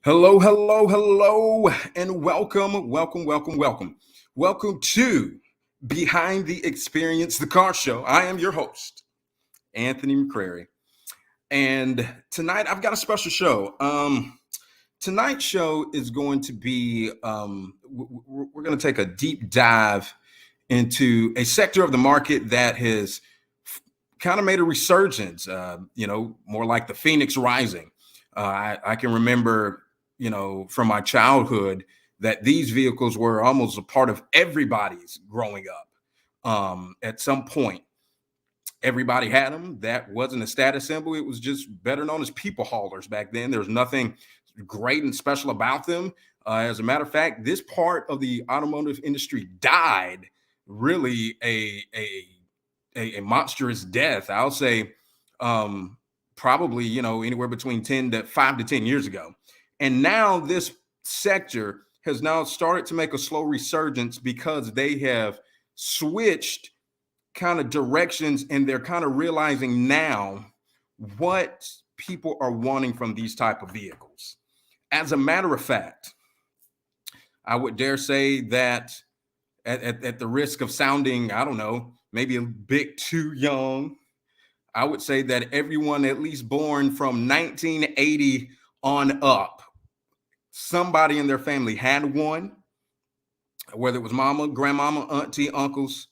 Hello, hello, hello, and welcome. Welcome to Behind the Experience, the car show. I am your host, Anthony McCrary. And tonight I've got a special show. Tonight's show is going to be, we're going to take a deep dive into a sector of the market that has kind of made a resurgence, more like the Phoenix Rising. I can remember, from my childhood that these vehicles were almost a part of everybody's growing up. At some point, everybody had them. That wasn't a status symbol. It was just better known as people haulers back then. There was nothing great and special about them. As a matter of fact, this part of the automotive industry died really a monstrous death. I'll say probably, anywhere between 10 to 5 to 10 years ago. And now this sector has now started to make a slow resurgence because they have switched kind of directions and they're kind of realizing now what people are wanting from these type of vehicles. As a matter of fact, I would dare say that at the risk of sounding, I don't know, maybe a bit too young, I would say that everyone at least born from 1980 on up, somebody in their family had one, whether it was mama, grandmama, auntie, uncles,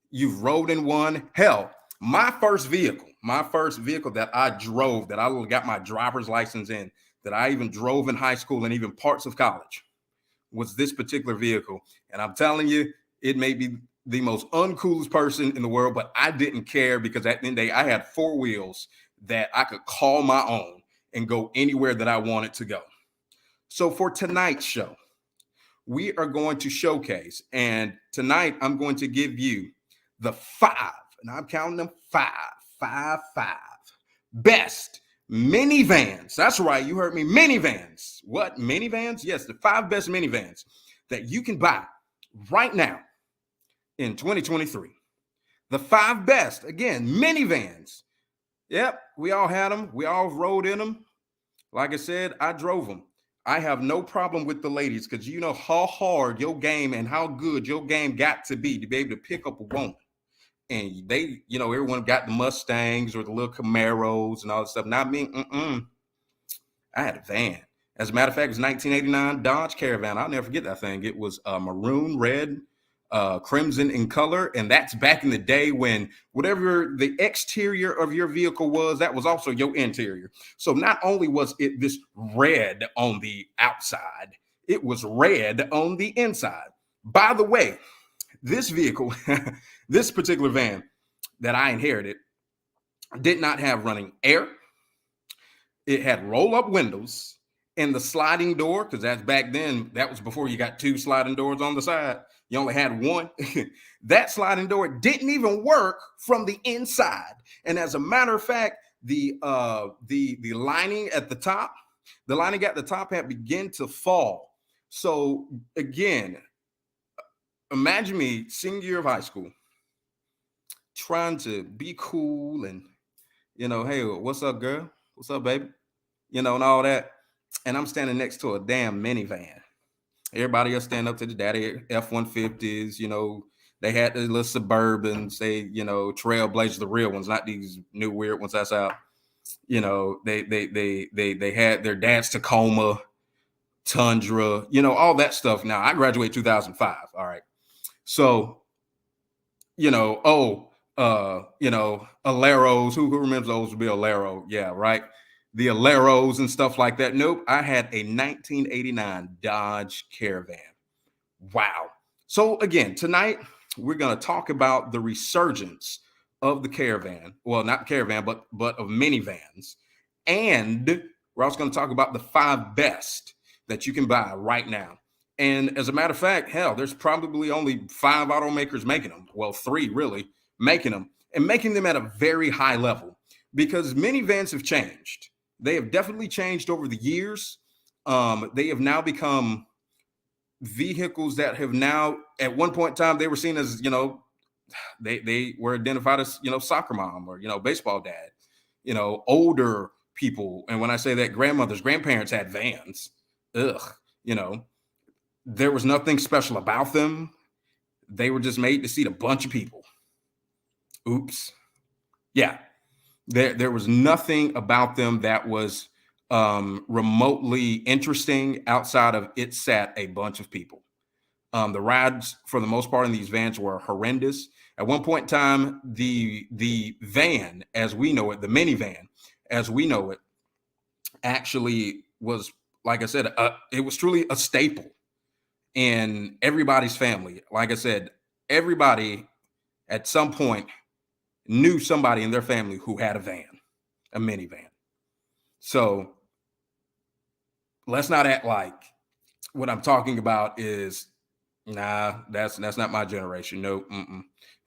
you've rode in one. Hell, my first vehicle that I drove, that I got my driver's license in, that I even drove in high school and even parts of college, was this particular vehicle. And I'm telling you, it may be the most uncoolest person in the world, but I didn't care because at the end of the day, I had four wheels that I could call my own and go anywhere that I wanted to go. So for tonight's show, we are going to showcase, and tonight I'm going to give you the five, and I'm counting them five best minivans. That's right, you heard me, minivans. What, minivans? Yes, the five best minivans that you can buy right now in 2023. The five best, again, minivans. Yep, we all had them. We all rode in them. Like I said, I drove them. I have no problem with the ladies because you know how hard your game and how good your game got to be able to pick up a woman. And they, everyone got the Mustangs or the little Camaros and all that stuff. Not me. I had a van. As a matter of fact, it was 1989 Dodge Caravan. I'll never forget that thing. It was maroon, red, crimson in color. And that's back in the day when whatever the exterior of your vehicle was, that was also your interior. So not only was it this red on the outside, it was red on the inside. By the way, this vehicle, this particular van that I inherited, did not have running air. It had roll-up windows and the sliding door, because that's back then, that was before you got two sliding doors on the side. You only had one. That sliding door didn't even work from the inside. And as a matter of fact, the lining at the top, had begun to fall. So again, imagine me senior year of high school, trying to be cool and, hey, what's up, girl? What's up, baby? And all that. And I'm standing next to a damn minivan. Everybody else stand up to the daddy F-150s, they had the little Suburbans, they, Trailblazers, the real ones, not these new weird ones that's out. They had their dad's Tacoma, Tundra, all that stuff. Now I graduated 2005. All right. So, Aleros, who remembers those would be Alero? Yeah, right. The Aleros and stuff like that. Nope, I had a 1989 Dodge Caravan. Wow. So again, tonight we're going to talk about the resurgence of the Caravan. Well, not the Caravan, but of minivans. And we're also going to talk about the five best that you can buy right now. And as a matter of fact, hell, there's probably only five automakers making them. Well, three really making them, and making them at a very high level, because minivans have changed. They have definitely changed over the years. They have now become vehicles that have now, at one point in time, they were seen as, they were identified as, soccer mom or, baseball dad, older people. And when I say that, grandparents had vans. ugh, you know, there was nothing special about them. They were just made to seat a bunch of people. Oops. Yeah. There was nothing about them that was remotely interesting outside of it sat a bunch of people. The rides, for the most part, in these vans were horrendous. At one point in time, the van, as we know it, the minivan, as we know it, actually was, like I said, it was truly a staple in everybody's family. Like I said, everybody at some point knew somebody in their family who had a van, a minivan. So let's not act like what I'm talking about is nah. That's not my generation. Nope,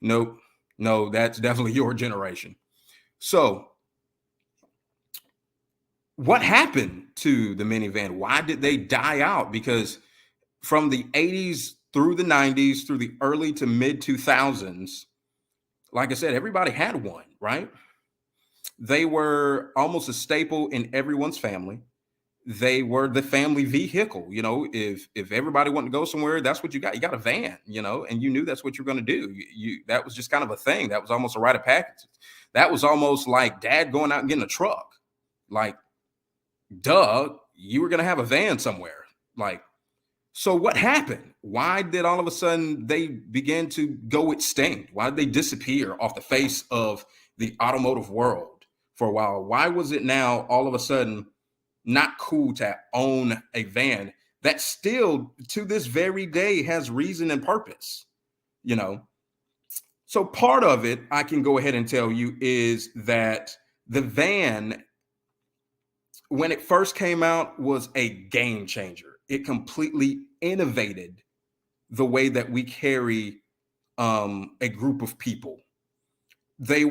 nope, no. That's definitely your generation. So what happened to the minivan? Why did they die out? Because from the 80s through the 90s, through the early to mid 2000s, like I said, everybody had one, right? They were almost a staple in everyone's family. They were the family vehicle. If everybody wanted to go somewhere, that's what you got. You got a van, and you knew that's what you're going to do. You that was just kind of a thing. That was almost a rite of passage. That was almost like dad going out and getting a truck. Like, duh, you were going to have a van somewhere. Like, so what happened? Why did all of a sudden they begin to go extinct? Why did they disappear off the face of the automotive world for a while? Why was it now all of a sudden not cool to own a van that still to this very day has reason and purpose? So part of it, I can go ahead and tell you, is that the van, when it first came out, was a game changer. It completely innovated the way that we carry a group of people. You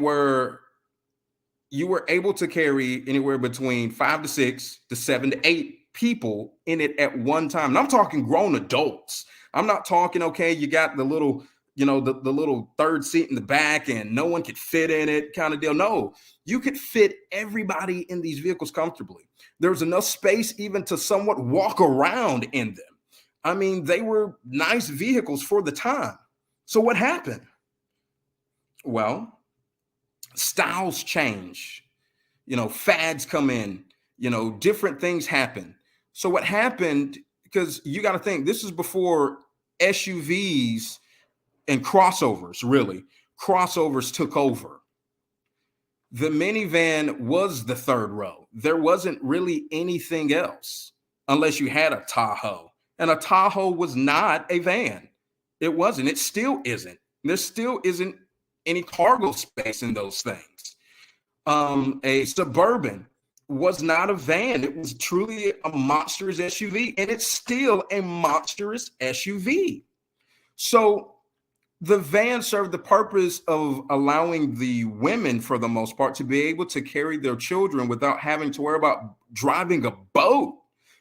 were able to carry anywhere between 5 to 6 to 7 to 8 people in it at one time. And I'm talking grown adults. I'm not talking, okay, you got the little, the little third seat in the back and no one could fit in it kind of deal. No, you could fit everybody in these vehicles comfortably. There was enough space even to somewhat walk around in them. I mean, they were nice vehicles for the time. So what happened? Well, styles change, fads come in, different things happen. So what happened, because you got to think, this is before SUVs and crossovers, really. Crossovers took over. The minivan was the third row. There wasn't really anything else unless you had a Tahoe. And a Tahoe was not a van. It wasn't. It still isn't. There still isn't any cargo space in those things. A Suburban was not a van. It was truly a monstrous SUV, and it's still a monstrous SUV. So the van served the purpose of allowing the women, for the most part, to be able to carry their children without having to worry about driving a boat,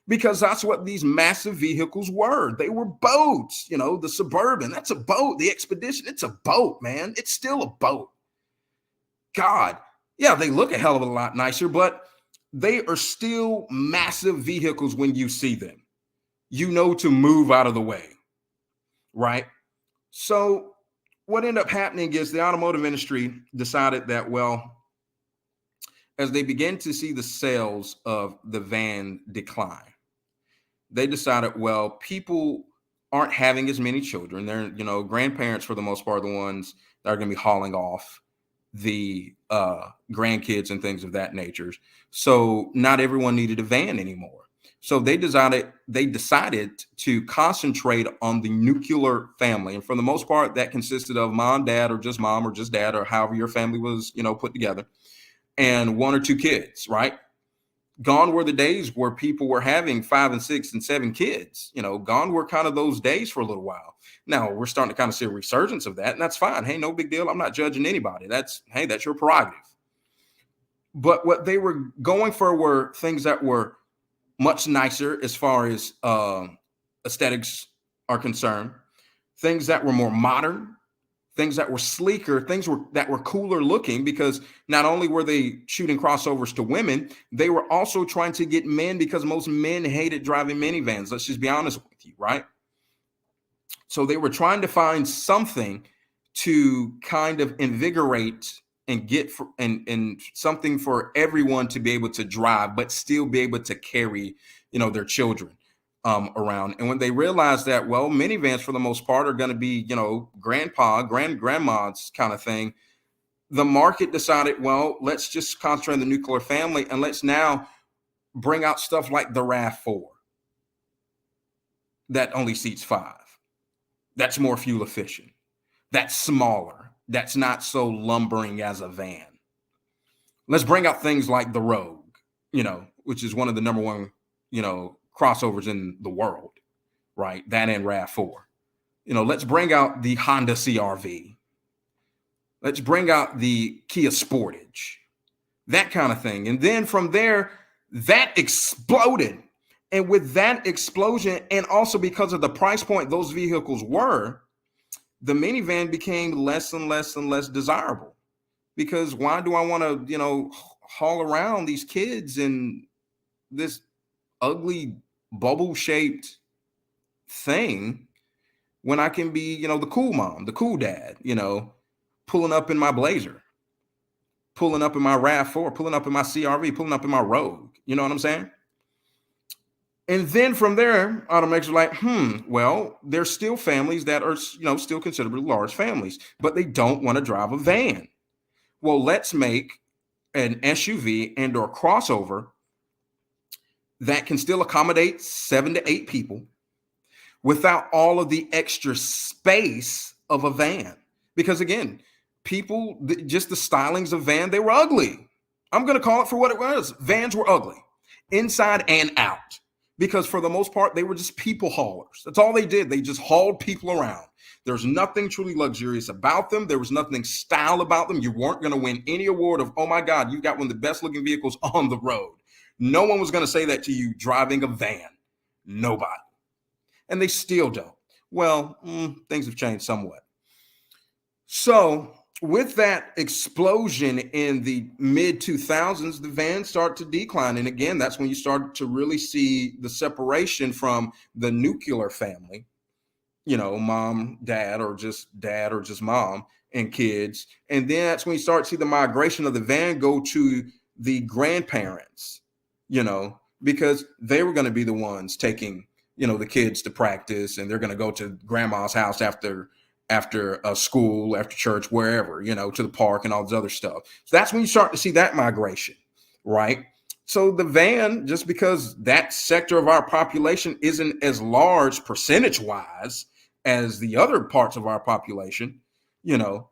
because that's what these massive vehicles were. They were boats. The Suburban, that's a boat. The Expedition, it's a boat, man. It's still a boat. God, yeah, they look a hell of a lot nicer, but they are still massive vehicles when you see them. To move out of the way, right? So what ended up happening is the automotive industry decided that, well, as they began to see the sales of the van decline, they decided, well, people aren't having as many children. They're, grandparents, for the most part, are the ones that are going to be hauling off the grandkids and things of that nature. So not everyone needed a van anymore. So they decided to concentrate on the nuclear family. And for the most part, that consisted of mom, dad, or just mom, or just dad, or however your family was, put together, and 1 or 2 kids, right? Gone were the days where people were having 5 and 6 and 7 kids. Gone were kind of those days for a little while. Now we're starting to kind of see a resurgence of that, and that's fine. Hey, no big deal. I'm not judging anybody. That's your prerogative. But what they were going for were things that were much nicer as far as aesthetics are concerned, things that were more modern, things that were sleeker, that were cooler looking, because not only were they shooting crossovers to women, they were also trying to get men, because most men hated driving minivans. Let's just be honest with you, right? So they were trying to find something to kind of invigorate and get for, and something for everyone to be able to drive, but still be able to carry, their children around. And when they realized that, well, minivans for the most part are going to be, grandma's kind of thing, the market decided, well, let's just concentrate on the nuclear family, and let's now bring out stuff like the RAV4 that only seats 5. That's more fuel efficient. That's smaller. That's not so lumbering as a van. Let's bring out things like the Rogue, which is one of the number one, crossovers in the world, right? That and RAV4. Let's bring out the Honda CRV. Let's bring out the Kia Sportage, that kind of thing. And then from there, that exploded. And with that explosion, and also because of the price point those vehicles were, the minivan became less and less and less desirable. Because why do I want to, haul around these kids in this ugly bubble-shaped thing when I can be, the cool mom, the cool dad, pulling up in my Blazer, pulling up in my RAV4, pulling up in my CRV, pulling up in my Rogue. You know what I'm saying? And then from there, automakers are like, well, there's still families that are, still considerably large families, but they don't want to drive a van. Well, let's make an SUV and or crossover that can still accommodate 7 to 8 people without all of the extra space of a van. Because again, people, just the stylings of van, they were ugly. I'm going to call it for what it was. Vans were ugly, inside and out. Because for the most part, they were just people haulers. That's all they did. They just hauled people around. There's nothing truly luxurious about them. There was nothing style about them. You weren't going to win any award of, oh my God, you've got one of the best looking vehicles on the road. No one was going to say that to you driving a van. Nobody. And they still don't. Well, things have changed somewhat. So with that explosion in the mid 2000s, the vans start to decline. And again, that's when you start to really see the separation from the nuclear family, mom, dad, or just mom and kids. And then that's when you start to see the migration of the van go to the grandparents, because they were going to be the ones taking, the kids to practice, and they're going to go to grandma's house after school, after church, wherever, to the park and all this other stuff. So that's when you start to see that migration, right? So the van, just because that sector of our population isn't as large percentage wise as the other parts of our population, the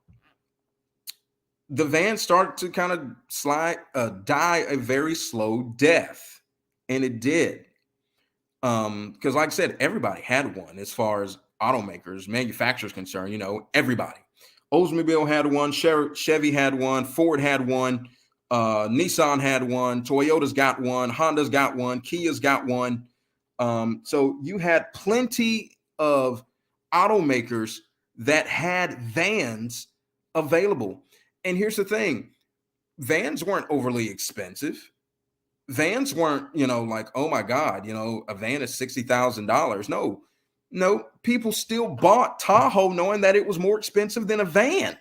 van started to kind of die a very slow death. And it did. Because like I said, everybody had one as far as automakers, manufacturers concerned, everybody. Oldsmobile had one, Chevy had one, Ford had one, Nissan had one, Toyota's got one, Honda's got one, Kia's got one. So you had plenty of automakers that had vans available. And here's the thing, vans weren't overly expensive. Vans weren't, like, oh my God, a van is $60,000. No, people still bought Tahoe knowing that it was more expensive than a van.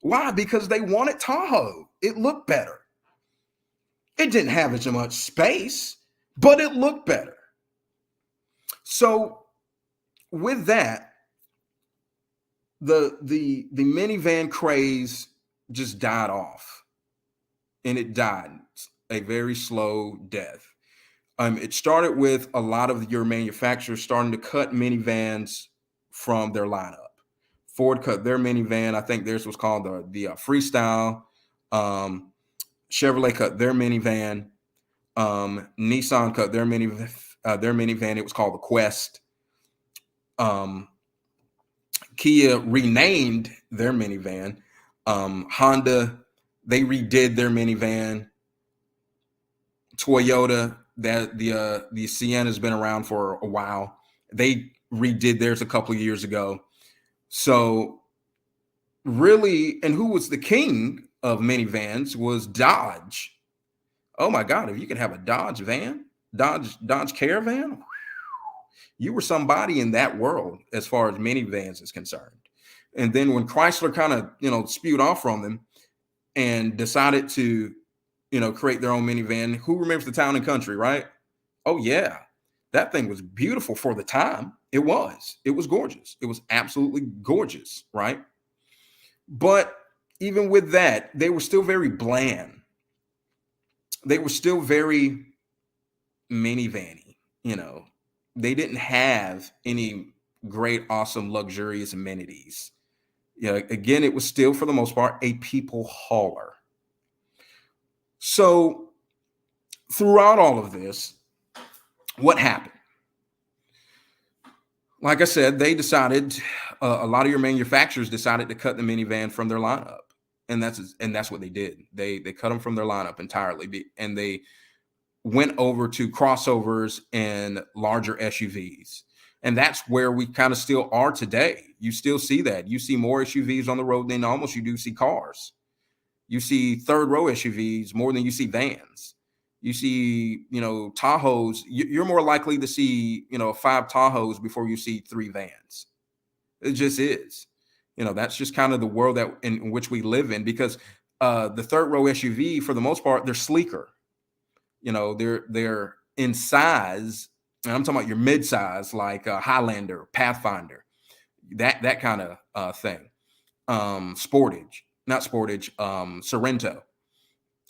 Why? Because they wanted Tahoe. It looked better. It didn't have as much space, but it looked better. So with that, the minivan craze just died off, and it died a very slow death. It started with a lot of your manufacturers starting to cut minivans from their lineup. Ford cut their minivan. I think theirs was called the Freestyle. Chevrolet cut their minivan. Nissan cut their minivan. It was called the Quest. Kia renamed their minivan. Honda, they redid their minivan. Toyota, that the Sienna's been around for a while. They redid theirs a couple of years ago. So really, and who was the king of minivans was Dodge. Oh my God, if you could have a Dodge van, Dodge Caravan, you were somebody in that world as far as minivans is concerned. And then when Chrysler kind of, spewed off from them and decided to, create their own minivan, who remembers the Town and Country, right? Oh yeah. That thing was beautiful for the time. It was. It was gorgeous. It was absolutely gorgeous, right? But even with that, they were still very bland. They were still very minivan-y, They didn't have any great, awesome, luxurious amenities. Again, it was still, for the most part, a people hauler. So throughout all of this, what happened? Like I said, they decided, a lot of your manufacturers decided to cut the minivan from their lineup. And that's what they did. They cut them from their lineup entirely. And they went over to crossovers and larger SUVs. And that's where we kind of still are today. You still see that. You see more SUVs on the road than almost you do see cars. You see third row SUVs more than you see vans. You see, Tahoes. You're more likely to see, 5 Tahoes before you see 3 vans. It just is. That's just kind of the world that in which we live in, because the third row SUV, for the most part, they're sleeker. They're in size, and I'm talking about your mid-size, like Highlander, Pathfinder, that kind of thing. Sorrento.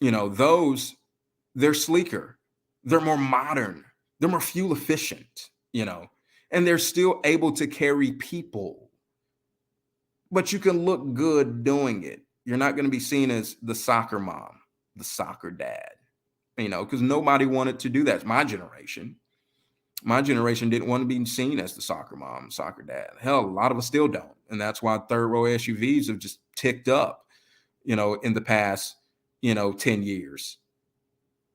Those, they're sleeker, they're more modern, they're more fuel efficient, and they're still able to carry people. But you can look good doing it. You're not going to be seen as the soccer mom, the soccer dad. Because nobody wanted to do that. My generation didn't want to be seen as the soccer mom, soccer dad. Hell, a lot of us still don't. And that's why third row SUVs have just ticked up, in the past, 10 years.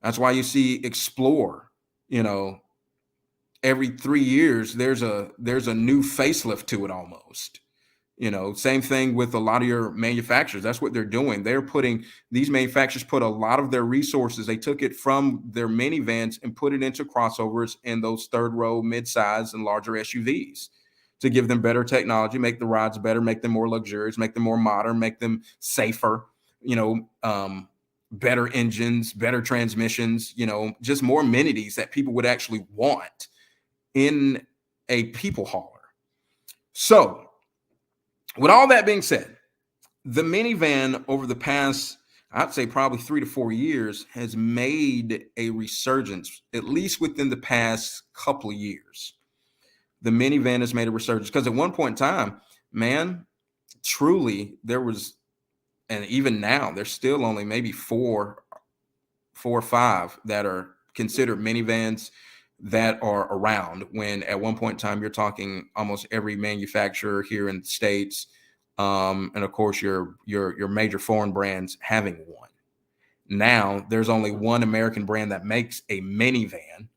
That's why you see Explorer, every 3 years, there's a new facelift to it almost. Same thing with a lot of your manufacturers. That's what they're doing. These manufacturers put a lot of their resources. They took it from their minivans and put it into crossovers and those third row, mid-size and larger SUVs to give them better technology, make the rides better, make them more luxurious, make them more modern, make them safer, better engines, better transmissions, just more amenities that people would actually want in a people hauler. So, with all that being said, the minivan over the past, I'd say probably 3 to 4 years, has made a resurgence, at least within the past couple of years. The minivan has made a resurgence because at one point in time, man, truly there was, and even now, there's still only maybe 4 or 5 that are considered minivans that are around, when at one point in time you're talking almost every manufacturer here in the States, and of course your major foreign brands having one. Now there's only one American brand that makes a minivan,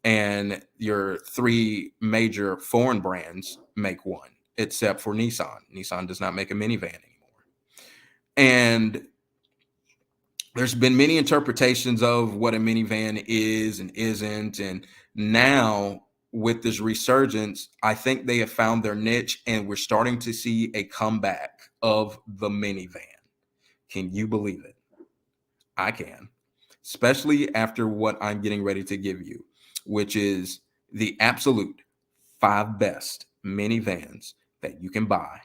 and your 3 major foreign brands make one, except for Nissan. Nissan does not make a minivan anymore. And there's been many interpretations of what a minivan is and isn't. And now with this resurgence, I think they have found their niche, and we're starting to see a comeback of the minivan. Can you believe it? I can, especially after what I'm getting ready to give you, which is the absolute 5 best minivans that you can buy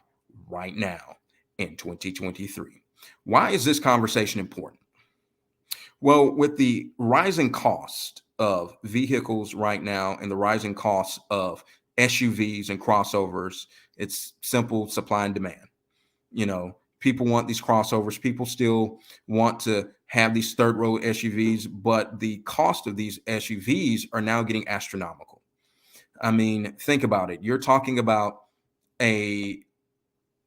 right now in 2023. Why is this conversation important? Well, with the rising cost of vehicles right now and the rising cost of SUVs and crossovers, it's simple supply and demand. People want these crossovers. People still want to have these third row SUVs, but the cost of these SUVs are now getting astronomical. I mean, think about it. You're talking about a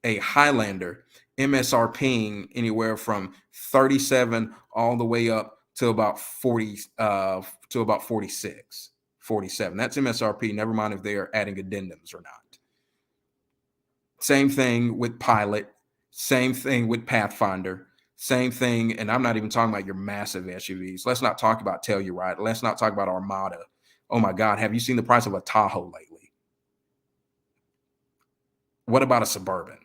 Highlander MSRPing anywhere from 37 all the way up to about 40, to about 46, 47. That's MSRP. Never mind if they are adding addendums or not. Same thing with Pilot. Same thing with Pathfinder. Same thing, and I'm not even talking about your massive SUVs. Let's not talk about Telluride. Let's not talk about Armada. Oh my God, have you seen the price of a Tahoe lately? What about a Suburban?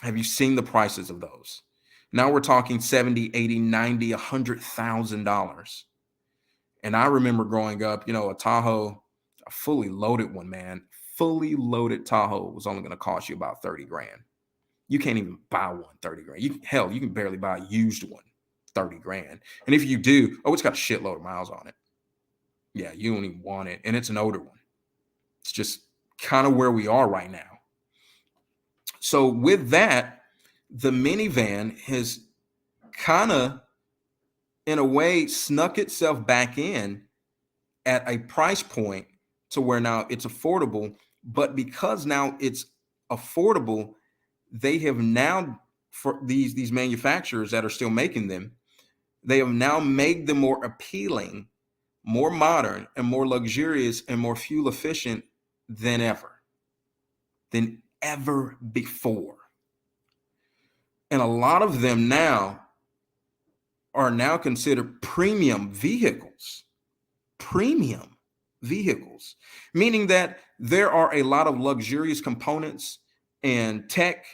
Have you seen the prices of those? Now we're talking 70, 80, 90, $100,000. And I remember growing up, a Tahoe, a fully loaded one, man, fully loaded Tahoe was only going to cost you about 30 grand. You can't even buy one 30 grand. You can barely buy a used one 30 grand. And if you do, it's got a shitload of miles on it. Yeah, you don't even want it. And it's an older one. It's just kind of where we are right now. So with that, the minivan has kind of, in a way, snuck itself back in at a price point to where now it's affordable. But because now it's affordable, they have now, for these manufacturers that are still making them, they have now made them more appealing, more modern, and more luxurious and more fuel efficient than ever before. And a lot of them now are now considered premium vehicles, meaning that there are a lot of luxurious components and tech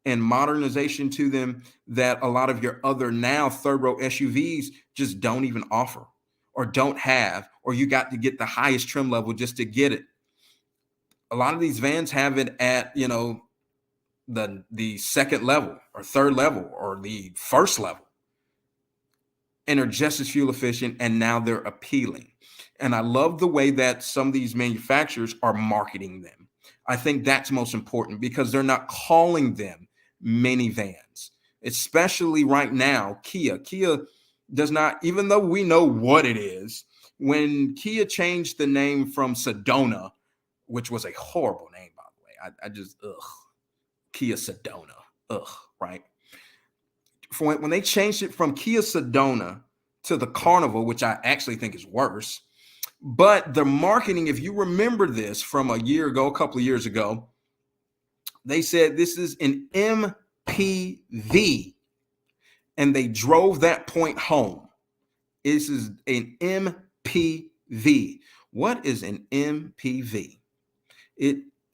and modernization to them that a lot of your other now third row SUVs just don't even offer or don't have, or you got to get the highest trim level just to get it. A lot of these vans have it at, the second level or third level or the first level, and are just as fuel efficient, and now they're appealing. And I love the way that some of these manufacturers are marketing them. I think that's most important because they're not calling them minivans, especially right now. Kia does not, even though we know what it is, when Kia changed the name from Sedona, which was a horrible name, by the way. I just, Kia Sedona, right? When they changed it from Kia Sedona to the Carnival, which I actually think is worse, but the marketing, if you remember this from a couple of years ago, they said this is an MPV, and they drove that point home. This is an MPV. What is an MPV?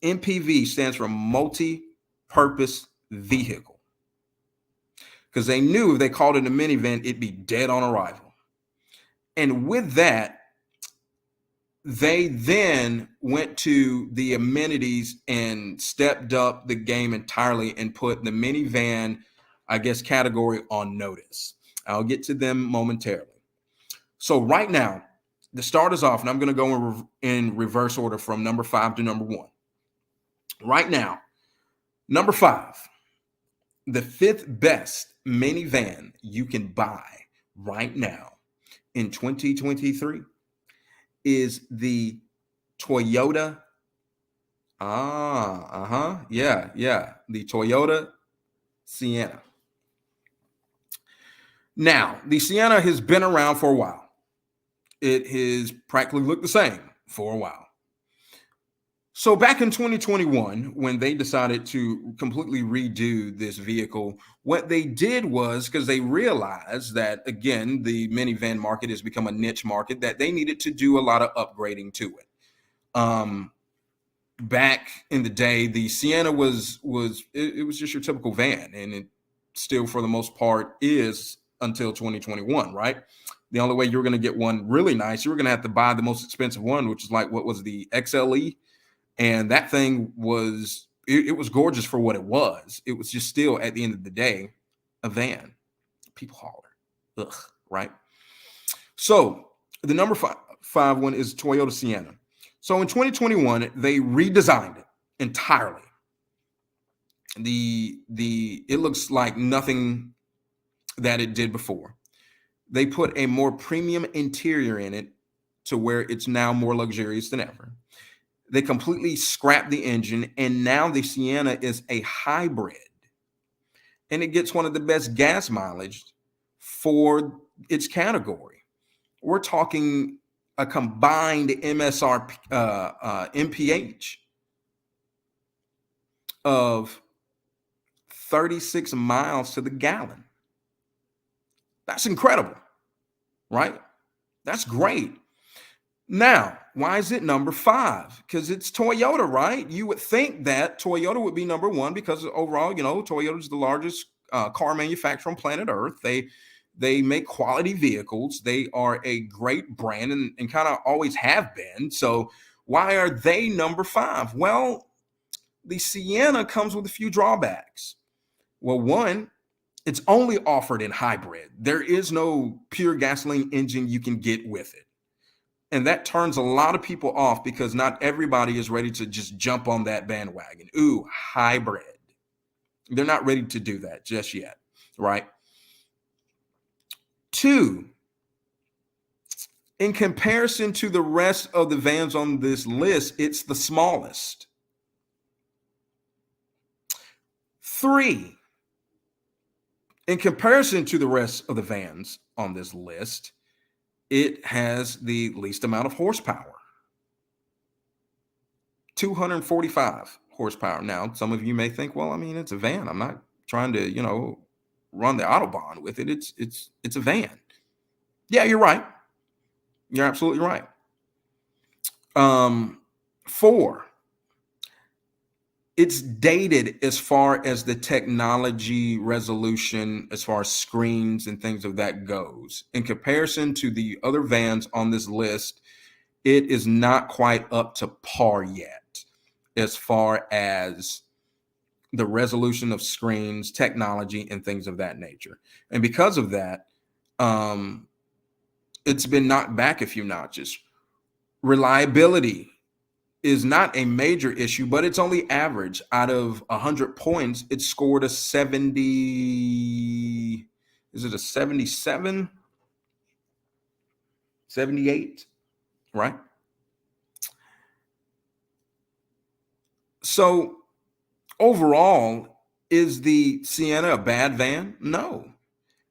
MPV stands for multi-purpose vehicle, because they knew if they called it a minivan, it'd be dead on arrival. And with that, they then went to the amenities and stepped up the game entirely and put the minivan, I guess, category on notice. I'll get to them momentarily. So right now, the start is off, and I'm going to go in reverse order from number 5 to number 1. Right now, number 5, the 5th best minivan you can buy right now in 2023 is the Toyota. The Toyota Sienna. Now, the Sienna has been around for a while. It has practically looked the same for a while. So back in 2021, when they decided to completely redo this vehicle, what they did was, because they realized that, again, the minivan market has become a niche market, that they needed to do a lot of upgrading to it. Back in the day, the Sienna was just your typical van, and it still, for the most part, is until 2021, right? The only way you were going to get one really nice, you were going to have to buy the most expensive one, which is like, what was the XLE? And that thing was, it was gorgeous for what it was. It was just still, at the end of the day, a van. People holler. Right? So the number 5 one is Toyota Sienna. So in 2021, they redesigned it entirely. It looks like nothing that it did before. They put a more premium interior in it to where it's now more luxurious than ever. They completely scrapped the engine, and now the Sienna is a hybrid, and it gets one of the best gas mileage for its category. We're talking a combined MPH of 36 miles to the gallon. That's incredible, right? That's great. Now, why is it number 5? Because it's Toyota, right? You would think that Toyota would be number 1 because overall, Toyota is the largest car manufacturer on planet Earth. They make quality vehicles. They are a great brand and kind of always have been. So why are they number 5? Well, the Sienna comes with a few drawbacks. Well, one, it's only offered in hybrid. There is no pure gasoline engine you can get with it. And that turns a lot of people off because not everybody is ready to just jump on that bandwagon. Ooh, hybrid. They're not ready to do that just yet, right? 2, in comparison to the rest of the vans on this list, it's the smallest. 3, in comparison to the rest of the vans on this list, it has the least amount of horsepower. 245 horsepower. Now, some of you may think, well, I mean, it's a van. I'm not trying to, run the Autobahn with it. It's a van. Yeah, you're right. You're absolutely right. 4, it's dated as far as the technology resolution, as far as screens and things of that goes. In comparison to the other vans on this list, it is not quite up to par yet as far as the resolution of screens, technology, and things of that nature. And because of that, it's been knocked back a few notches. Reliability is not a major issue, but it's only average. Out of 100 points, it scored a 70. Is it a 77? 78, right? So overall, is the Sienna a bad van? No.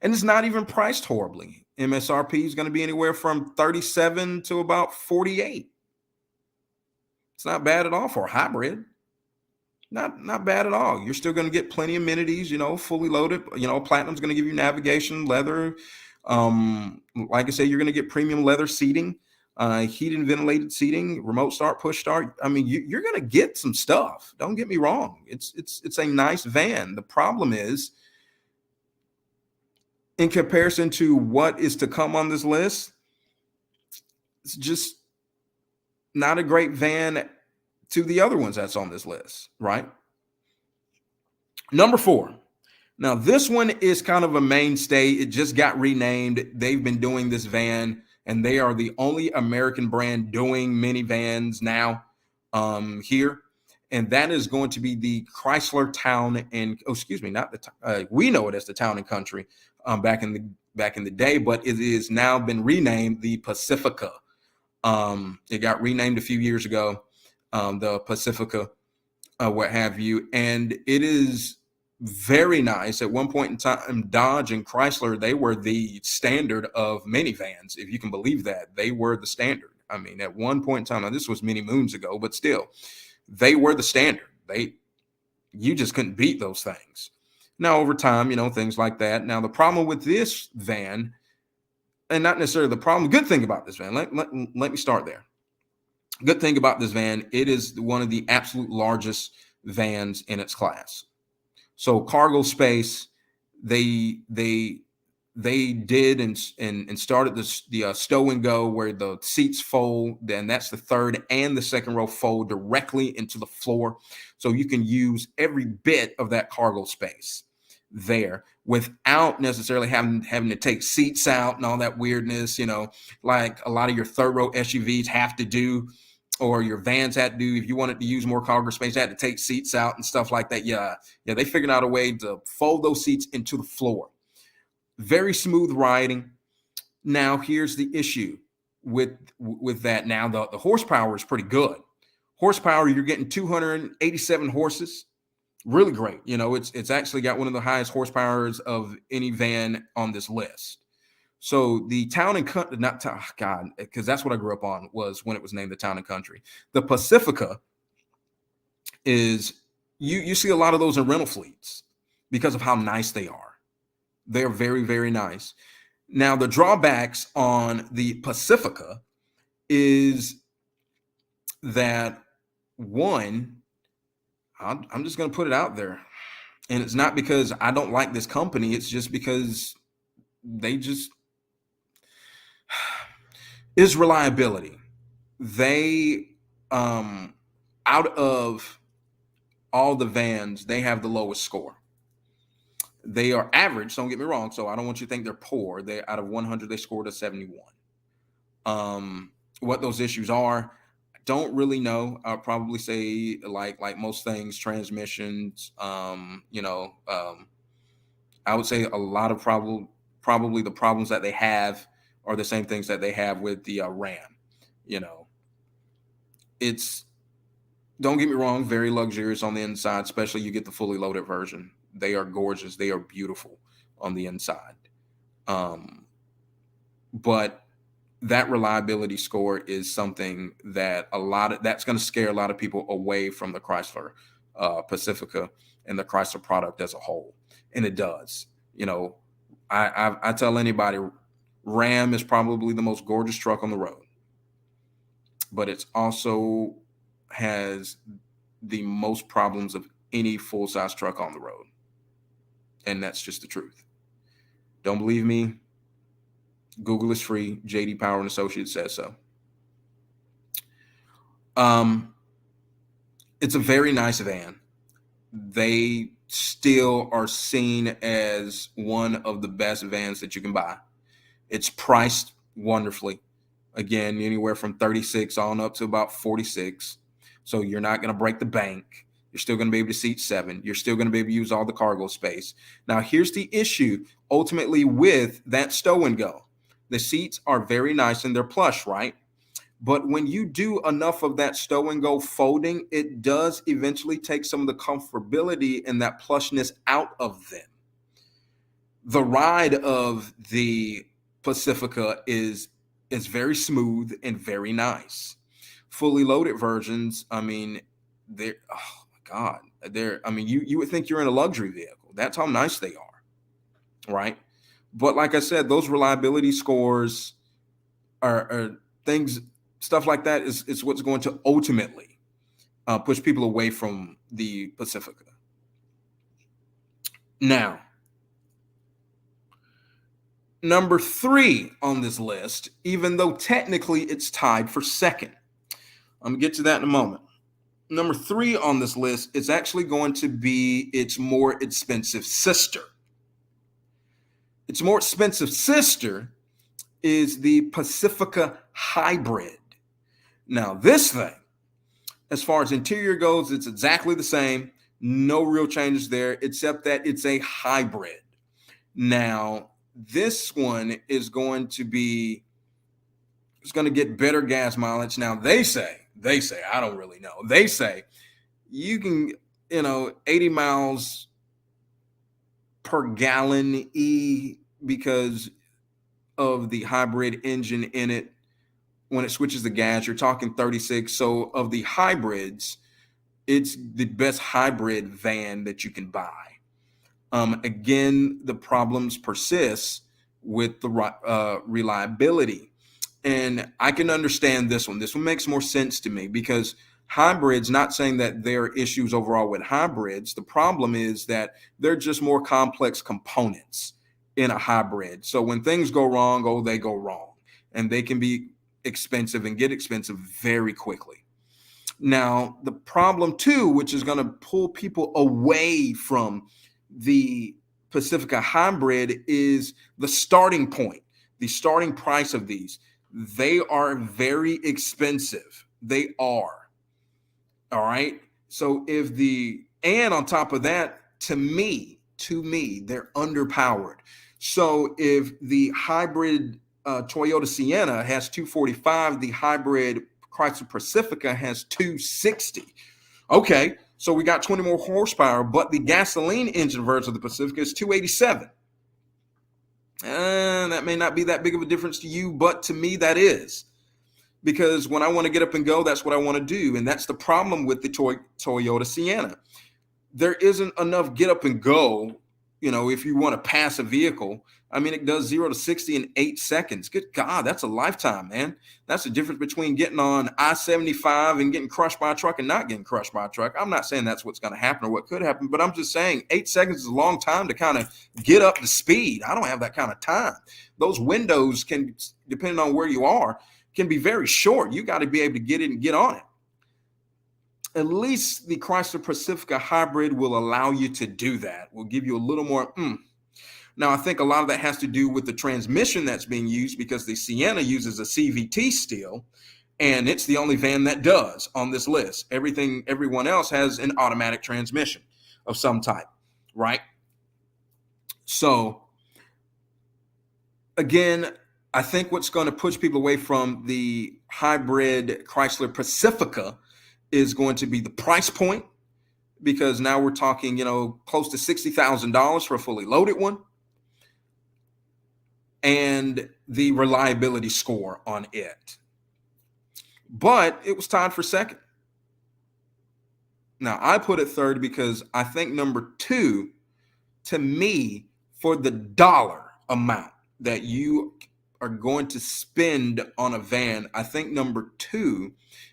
And it's not even priced horribly. MSRP is going to be anywhere from 37 to about 48. It's not bad at all for a hybrid. Not bad at all. You're still going to get plenty of amenities, fully loaded. Platinum's going to give you navigation, leather. Like I say, you're going to get premium leather seating, heated and ventilated seating, remote start, push start. I mean, you're going to get some stuff. Don't get me wrong. It's a nice van. The problem is, in comparison to what is to come on this list, it's just not a great van to the other ones that's on this list, right? Number 4. Now, this one is kind of a mainstay. It just got renamed. They've been doing this van, and they are the only American brand doing minivans now here. And that is going to be the Chrysler Town and, we know it as the Town and Country back in the day, but it has now been renamed the Pacifica. It got renamed a few years ago, the Pacifica, what have you. And it is very nice. At one point in time, Dodge and Chrysler, they were the standard of minivans. If you can believe that, they were the standard. I mean, at one point in time, now this was many moons ago, but still, they were the standard. You just couldn't beat those things. Now, over time, things like that. Now, the problem with this van, and not necessarily the problem, good thing about this van, let me start there. Good thing about this van, it is one of the absolute largest vans in its class. So cargo space, they did and started the stow and go where the seats fold. Then that's the third and the second row fold directly into the floor. So you can use every bit of that cargo space there without necessarily having to take seats out and all that weirdness, like a lot of your third row SUVs have to do, or your vans had to do. If you wanted to use more cargo space, they had to take seats out and stuff like that. Yeah, they figured out a way to fold those seats into the floor. Very smooth riding. Now, here's the issue with that. Now, the horsepower is pretty good. Horsepower, you're getting 287 horses. Really great. It's actually got one of the highest horsepowers of any van on this list. So the Town and Country, because that's what I grew up on, was when it was named the Town and Country. The Pacifica is, you see a lot of those in rental fleets because of how nice they are. They're very, very nice. Now, the drawbacks on the Pacifica is that, one, I'm just going to put it out there. And it's not because I don't like this company. It's just because is reliability. They, out of all the vans, they have the lowest score. They are average, don't get me wrong. So I don't want you to think they're poor. They, out of 100, they scored a 71. What those issues are, I don't really know. I'll probably say like most things, transmissions, I would say a lot of probably the problems that they have are the same things that they have with the Ram. It's, don't get me wrong, very luxurious on the inside, especially you get the fully loaded version. They are gorgeous. They are beautiful on the inside. But that reliability score is something that that's going to scare a lot of people away from the Chrysler Pacifica and the Chrysler product as a whole. And it does. I tell anybody, Ram is probably the most gorgeous truck on the road, but it's also has the most problems of any full-size truck on the road. And that's just the truth. Don't believe me? Google is free. JD Power and Associates says so. It's a very nice van. They still are seen as one of the best vans that you can buy. It's priced wonderfully. Again, anywhere from 36 on up to about 46. So you're not going to break the bank. You're still going to be able to seat 7. You're still going to be able to use all the cargo space. Now, here's the issue ultimately with that stow and go. The seats are very nice and they're plush, right? But when you do enough of that stow and go folding, it does eventually take some of the comfortability and that plushness out of them. The ride of the Pacifica is very smooth and very nice. Fully loaded versions, I mean, they're, oh my God, you would think you're in a luxury vehicle. That's how nice they are, right? But like I said, those reliability scores are things, stuff like that is what's going to ultimately push people away from the Pacifica. Now, number 3 on this list, even though technically it's tied for second. I'm going to get to that in a moment. Number 3 on this list is actually going to be its more expensive sister. Its more expensive sister is the Pacifica Hybrid. Now, this thing, as far as interior goes, it's exactly the same. No real changes there, except that it's a hybrid. Now, this one is going to get better gas mileage. Now, they say, I don't really know. They say you can, 80 miles per gallon because of the hybrid engine in it. When it switches to gas, you're talking 36. So of the hybrids, it's the best hybrid van that you can buy. Again, the problems persist with the reliability. And I can understand this one. This one makes more sense to me because hybrids, not saying that there are issues overall with hybrids. The problem is that they're just more complex components in a hybrid. So when things go wrong, they go wrong. And they can be expensive and get expensive very quickly. Now, the problem too, which is going to pull people away from the Pacifica Hybrid, is the starting point, the starting price of these. They are very expensive. They are. All right. So and on top of that, to me, they're underpowered. So if the hybrid Toyota Sienna has 245, the hybrid Chrysler Pacifica has 260. Okay. So we got 20 more horsepower, but the gasoline engine version of the Pacifica is 287. That may not be that big of a difference to you, but to me that is. Because when I want to get up and go, that's what I want to do. And that's the problem with the Toyota Sienna. There isn't enough get up and go if you want to pass a vehicle, I mean, it does 0 to 60 in 8 seconds. Good God, that's a lifetime, man. That's the difference between getting on I-75 and getting crushed by a truck and not getting crushed by a truck. I'm not saying that's what's going to happen or what could happen, but I'm just saying 8 seconds is a long time to kind of get up to speed. I don't have that kind of time. Those windows can, depending on where you are, can be very short. You got to be able to get in and get on it. At least the Chrysler Pacifica Hybrid will allow you to do that. Will give you a little more. Now, I think a lot of that has to do with the transmission that's being used, because the Sienna uses a CVT still, and it's the only van that does on this list. Everyone else has an automatic transmission of some type, right? So, again, I think what's going to push people away from the hybrid Chrysler Pacifica is going to be the price point, because now we're talking, close to $60,000 for a fully loaded one, and the reliability score on it. But it was tied for second. Now, I put it third because I think number two, to me, for the dollar amount that you are going to spend on a van, I think number two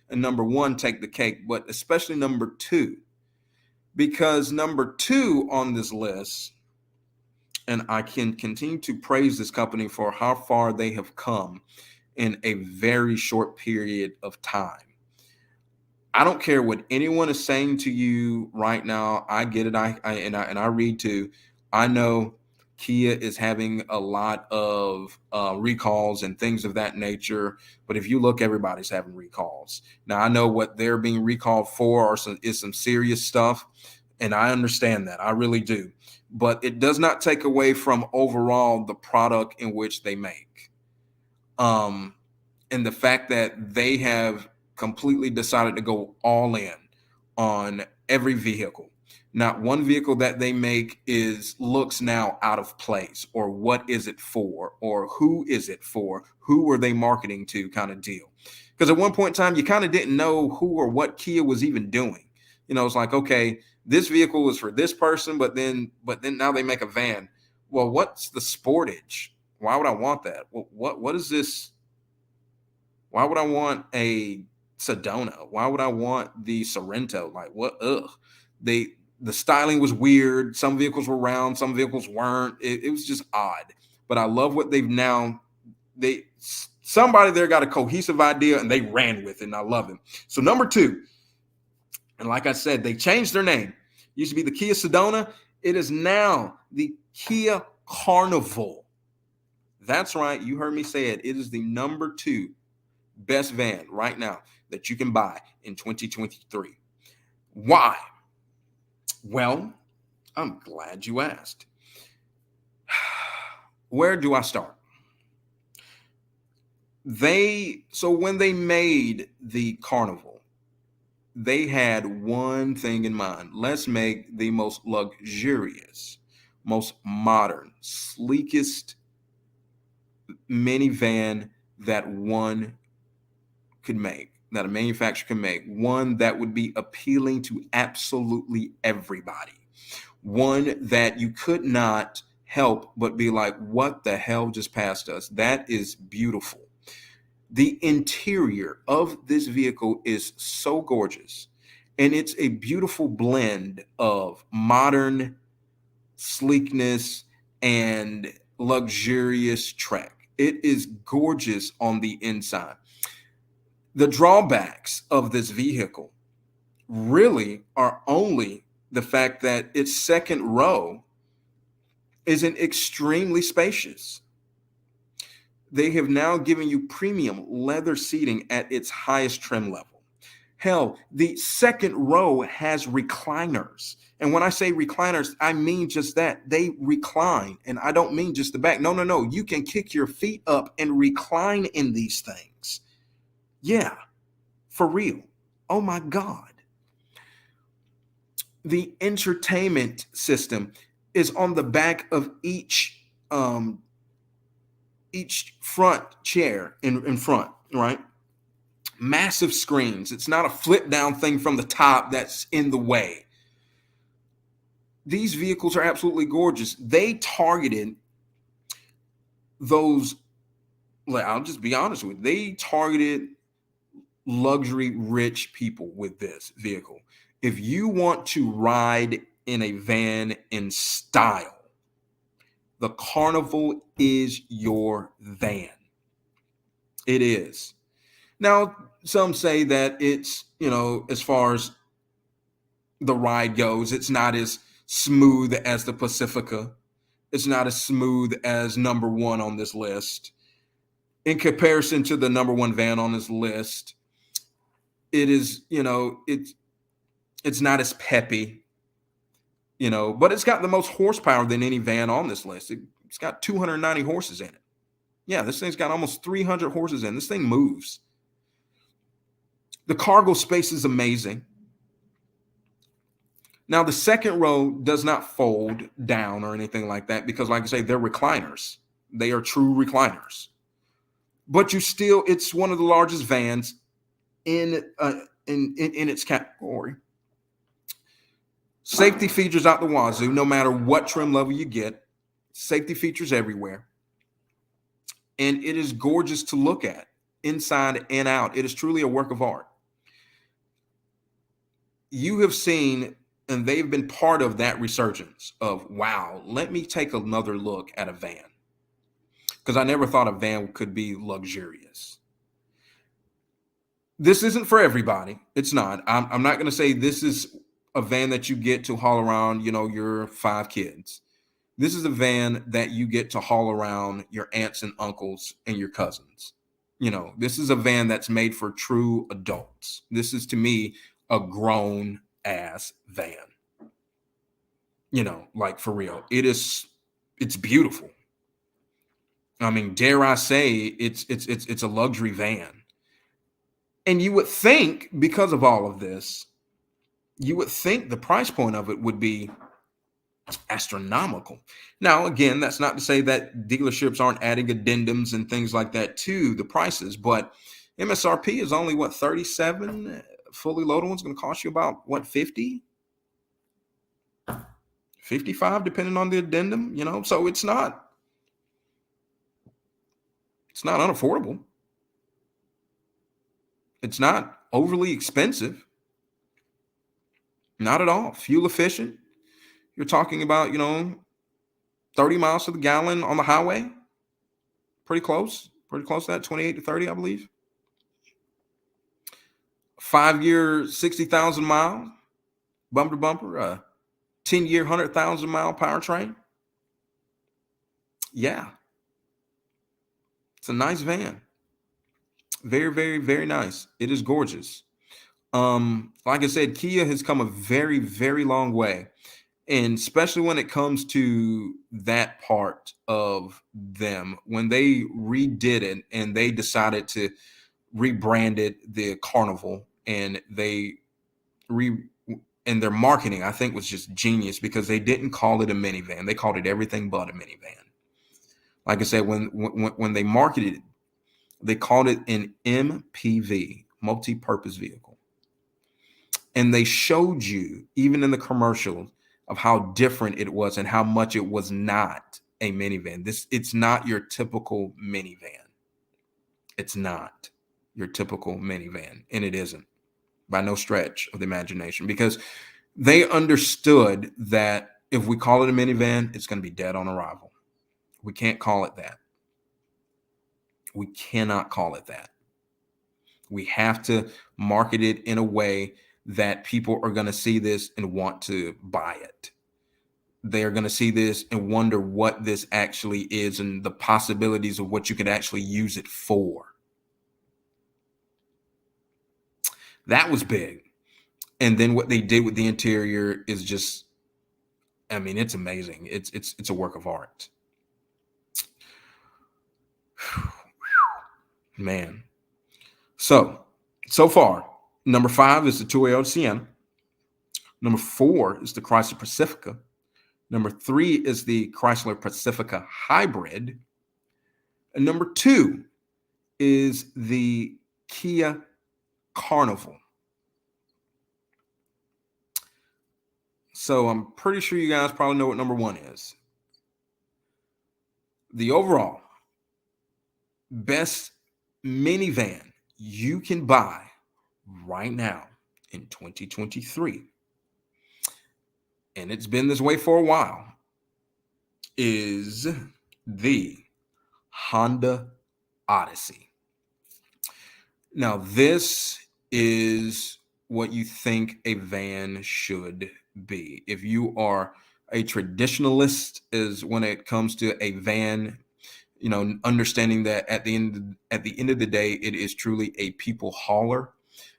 and number one take the cake, but especially number two, because number two on this list, and I can continue to praise this company for how far they have come in a very short period of time. I don't care what anyone is saying to you right now. I get it. I read too. I know Kia is having a lot of recalls and things of that nature. But if you look, everybody's having recalls. Now, I know what they're being recalled for is some serious stuff, and I understand that. I really do. But it does not take away from overall the product in which they make. And the fact that they have completely decided to go all in on every vehicle. Not one vehicle that they make looks now out of place, or what is it for, or who is it for, who are they marketing to, kind of deal. Because at one point in time, you kind of didn't know who or what Kia was even doing. It's like, okay, this vehicle is for this person, but then now they make a van. Well, what's the Sportage? Why would I want that? What is this? Why would I want a Sedona? Why would I want the Sorento? Like, what? The styling was weird. Some vehicles were round, some vehicles weren't. It was just odd. But I love what somebody there got a cohesive idea and they ran with it, and I love it. So number two, and like I said, they changed their name. It used to be the Kia Sedona. It is now the Kia Carnival. That's right. You heard me say it. It is the number two best van right now that you can buy in 2023. Why? Well, I'm glad you asked. Where do I start? So when they made the Carnival, they had one thing in mind. Let's make the most luxurious, most modern, sleekest minivan that one could make, that a manufacturer can make, one that would be appealing to absolutely everybody, one that you could not help but be like, what the hell just passed us? That is beautiful. The interior of this vehicle is so gorgeous, and it's a beautiful blend of modern sleekness and luxurious track. It is gorgeous on the inside. The drawbacks of this vehicle really are only the fact that its second row isn't extremely spacious. They have now given you premium leather seating at its highest trim level. Hell, the second row has recliners. And when I say recliners, I mean just that. They recline. And I don't mean just the back. No. You can kick your feet up and recline in these things. Yeah, for real. Oh my God. The entertainment system is on the back of each front chair in front, right? Massive screens. It's not a flip down thing from the top that's in the way. These vehicles are absolutely gorgeous. They targeted those, I'll just be honest with you, they targeted luxury rich people with this vehicle. If you want to ride in a van in style, the Carnival is your van. It is. Now, some say that it's, as far as the ride goes, it's not as smooth as the Pacifica. It's not as smooth as number one on this list. In comparison to the number one van on this list, it is, it's not as peppy, but it's got the most horsepower than any van on this list. It's got 290 horses in it. Yeah, this thing's got almost 300 horses in it. This thing moves. The cargo space is amazing. Now, the second row does not fold down or anything like that because, like I say, they're recliners. They are true recliners. But it's one of the largest vans in its category. Safety features out the wazoo, no matter what trim level you get. Safety features everywhere. And it is gorgeous to look at, inside and out. It is truly a work of art. You have seen, and they've been part of that resurgence of, wow, let me take another look at a van. Because I never thought a van could be luxurious. This isn't for everybody. It's not. I'm not going to say this is a van that you get to haul around, your 5 kids. This is a van that you get to haul around your aunts and uncles and your cousins. This is a van that's made for true adults. This is, to me, a grown ass van. Like, for real. It's beautiful. I mean, dare I say it's a luxury van. And you would think, because of all of this, you would think the price point of it would be astronomical. Now, again, that's not to say that dealerships aren't adding addendums and things like that to the prices, but MSRP is only 37. Fully loaded one's going to cost you about 50, 55, depending on the addendum. So it's not unaffordable. It's not overly expensive. Not at all. Fuel efficient. You're talking about, 30 miles to the gallon on the highway. Pretty close to that, 28 to 30, I believe. 5-year, 60,000 mile, bumper to bumper, 10-year, 100,000 mile powertrain. Yeah. It's a nice van. Very, very, very nice. It is gorgeous. Like I said, Kia has come a very, very long way. And especially when it comes to that part of them, when they redid it and they decided to rebrand it the Carnival, and and their marketing, I think, was just genius because they didn't call it a minivan. They called it everything but a minivan. Like I said, when they marketed it, they called it an MPV, multi-purpose vehicle. And they showed you, even in the commercials, of how different it was and how much it was not a minivan. It's not your typical minivan. It's not your typical minivan, and it isn't by no stretch of the imagination, because they understood that if we call it a minivan, it's going to be dead on arrival. We can't call it that. We cannot call it that. We have to market it in a way that people are going to see this and want to buy it. They're going to see this and wonder what this actually is and the possibilities of what you could actually use it for. That was big. And then what they did with the interior is just, I mean, it's amazing. It's a work of art. Man. So far, number 5 is the Toyota Sienna. Number 4 is the Chrysler Pacifica. Number 3 is the Chrysler Pacifica Hybrid. And number 2 is the Kia Carnival. So I'm pretty sure you guys probably know what number one is. The overall best minivan you can buy right now in 2023, and it's been this way for a while, is the Honda Odyssey. Now, this is what you think a van should be. If you are a traditionalist, is when it comes to a van, understanding that at the end of the day, it is truly a people hauler,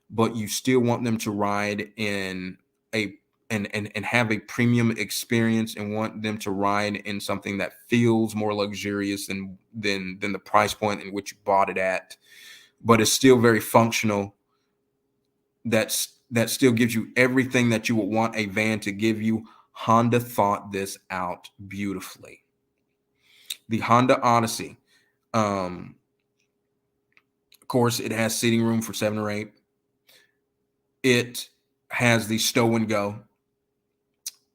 but you still want them to ride in a and have a premium experience, and want them to ride in something that feels more luxurious than the price point in which you bought it at, but it's still very functional. That still gives you everything that you would want a van to give you. Honda thought this out beautifully. The Honda Odyssey, of course, it has seating room for 7 or 8. It has the stow and go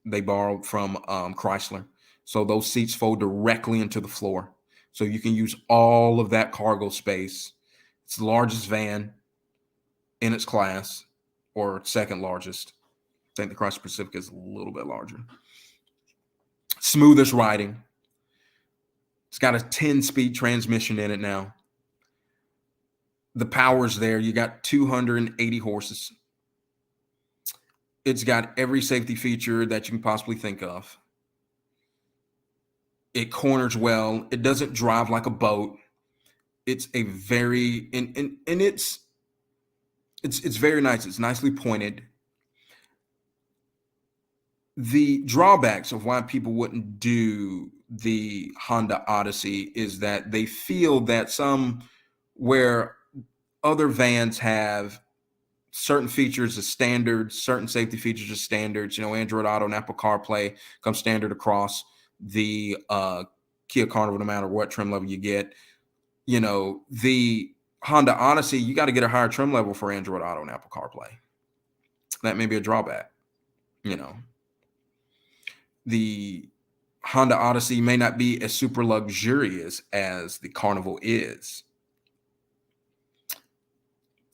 they borrowed from Chrysler. So those seats fold directly into the floor. So you can use all of that cargo space. It's the largest van in its class, or second largest. I think the Chrysler Pacifica is a little bit larger. Smoothest riding. It's got a 10-speed transmission in it now. The power's there. You got 280 horses. It's got every safety feature that you can possibly think of. It corners well. It doesn't drive like a boat. It's a very and it's very nice. It's nicely pointed. The drawbacks of why people wouldn't do the Honda Odyssey is that they feel that where other vans have certain features as standards, certain safety features as standards, Android Auto and Apple CarPlay come standard across the Kia Carnival, no matter what trim level you get. The Honda Odyssey, you got to get a higher trim level for Android Auto and Apple CarPlay. That may be a drawback. The Honda Odyssey may not be as super luxurious as the Carnival is.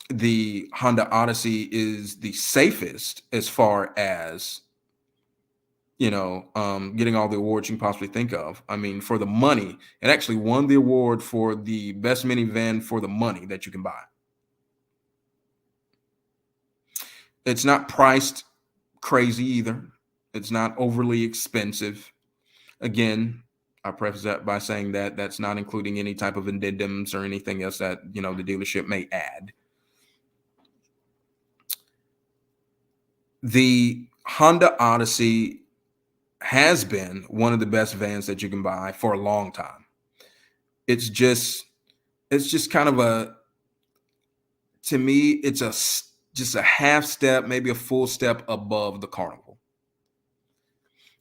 The Honda Odyssey is the safest as far as, getting all the awards you can possibly think of. I mean, for the money, it actually won the award for the best minivan for the money that you can buy. It's not priced crazy either. It's not overly expensive. Again, I preface that by saying that that's not including any type of addendums or anything else that, the dealership may add. The Honda Odyssey has been one of the best vans that you can buy for a long time. It's just kind of to me, it's just a half step, maybe a full step above the Carnival.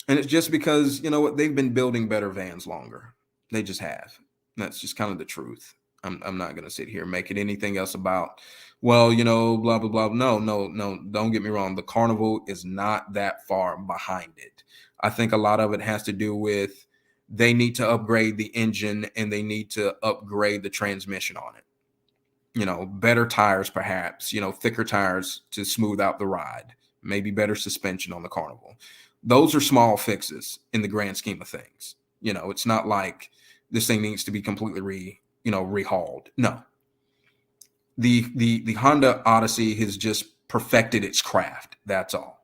And it's just because, they've been building better vans longer. They just have. That's just kind of the truth. I'm not going to sit here and make it anything else about, blah, blah, blah. No, don't get me wrong. The Carnival is not that far behind it. I think a lot of it has to do with they need to upgrade the engine and they need to upgrade the transmission on it. Better tires, perhaps, thicker tires to smooth out the ride, maybe better suspension on the Carnival. Those are small fixes in the grand scheme of things. It's not like this thing needs to be completely rehauled. No. The Honda Odyssey has just perfected its craft. That's all.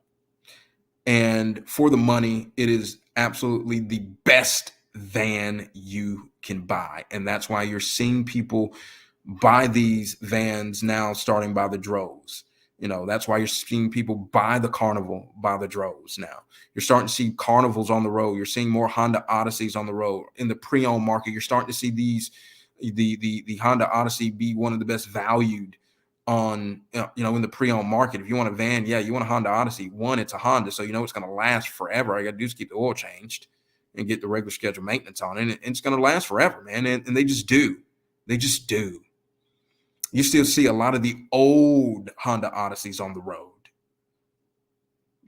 And for the money, it is absolutely the best van you can buy. And that's why you're seeing people buy these vans now, starting by the droves. That's why you're seeing people buy the Carnival by the droves now. You're starting to see Carnivals on the road. You're seeing more Honda Odysseys on the road. In the pre-owned market, you're starting to see the Honda Odyssey be one of the best valued on, in the pre-owned market. If you want a van, you want a Honda Odyssey. One, it's a Honda, so it's going to last forever. All you got to do is keep the oil changed and get the regular scheduled maintenance on it, and it's going to last forever, man. And they just do. They just do. You still see a lot of the old Honda Odysseys on the road.